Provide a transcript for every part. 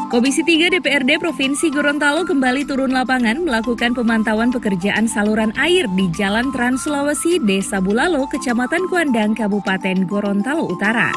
Komisi 3 DPRD Provinsi Gorontalo kembali turun lapangan melakukan pemantauan pekerjaan saluran air di Jalan Trans Sulawesi, Desa Bulalo, Kecamatan Kuandang, Kabupaten Gorontalo Utara.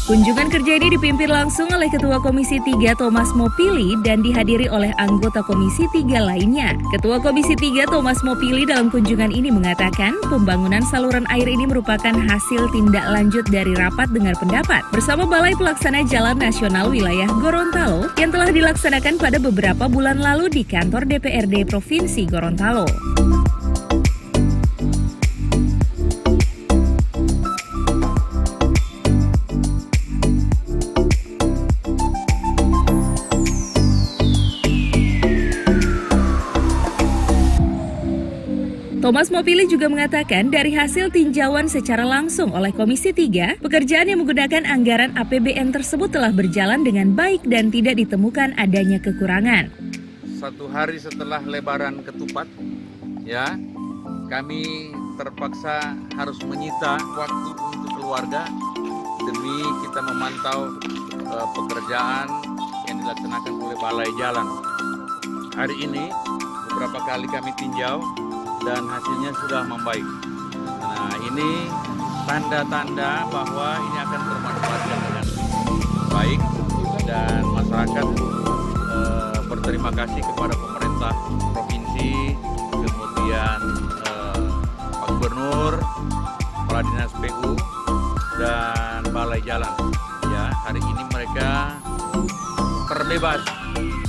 Kunjungan kerja ini dipimpin langsung oleh Ketua Komisi 3 Thomas Mopili dan dihadiri oleh anggota Komisi 3 lainnya. Ketua Komisi 3 Thomas Mopili dalam kunjungan ini mengatakan pembangunan saluran air ini merupakan hasil tindak lanjut dari rapat dengar pendapat bersama Balai Pelaksana Jalan Nasional Wilayah Gorontalo yang telah dilaksanakan pada beberapa bulan lalu di kantor DPRD Provinsi Gorontalo. Thomas Mopili juga mengatakan dari hasil tinjauan secara langsung oleh Komisi 3, pekerjaan yang menggunakan anggaran APBN tersebut telah berjalan dengan baik dan tidak ditemukan adanya kekurangan. Satu hari setelah Lebaran Ketupat, kami terpaksa harus menyita waktu untuk keluarga demi kita memantau pekerjaan yang dilaksanakan oleh Balai Jalan. Hari ini beberapa kali kami tinjau dan hasilnya sudah membaik. Nah, ini tanda-tanda bahwa ini akan bermanfaat dengan baik dan masyarakat berterima kasih kepada pemerintah provinsi, kemudian Pak Gubernur, Kepala Dinas PU dan Balai Jalan. Ya, hari ini mereka terbebas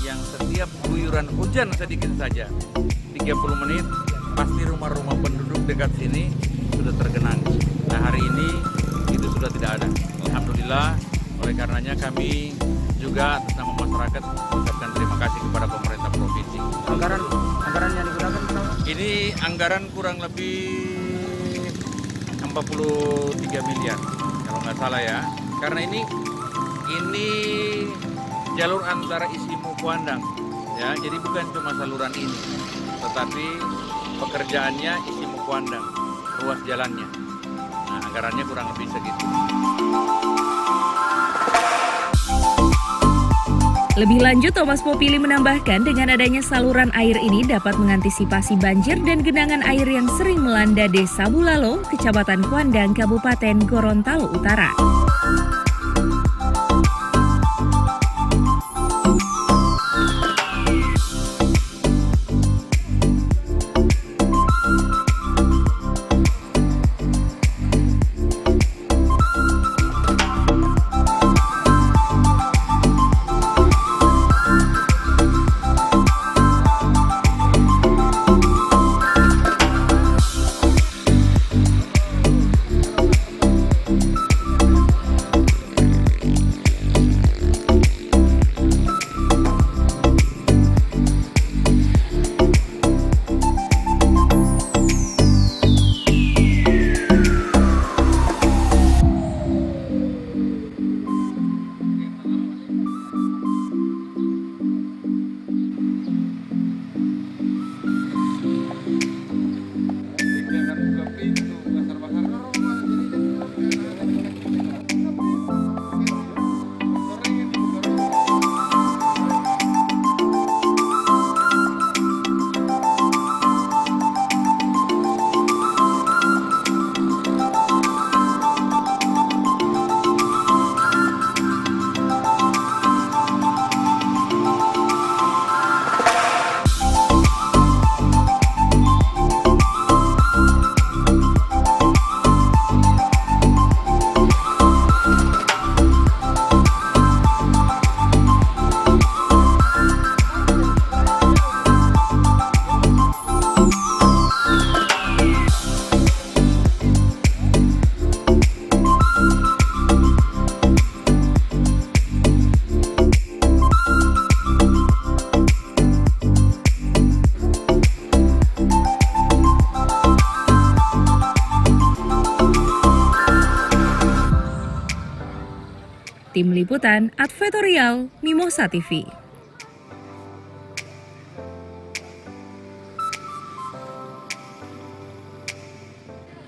yang setiap guyuran hujan sedikit saja 30 menit pasti rumah-rumah penduduk dekat sini sudah tergenang. Nah, hari ini itu sudah tidak ada. Alhamdulillah, oleh karenanya kami juga atas nama masyarakat mengucapkan terima kasih kepada pemerintah provinsi. Anggaran yang digunakan berapa? Ini anggaran kurang lebih 43 miliar kalau nggak salah ya. Karena ini jalur antara Isimu Kuandang, ya. Jadi bukan cuma saluran ini, tetapi pekerjaannya Isimu Kuandang, ruas jalannya. Nah, anggarannya kurang lebih segitu. Lebih lanjut, Thomas Mopili menambahkan dengan adanya saluran air ini dapat mengantisipasi banjir dan genangan air yang sering melanda Desa Bulalo, Kecamatan Kuandang, Kabupaten Gorontalo Utara. Tim Liputan Advertorial Mimosa TV.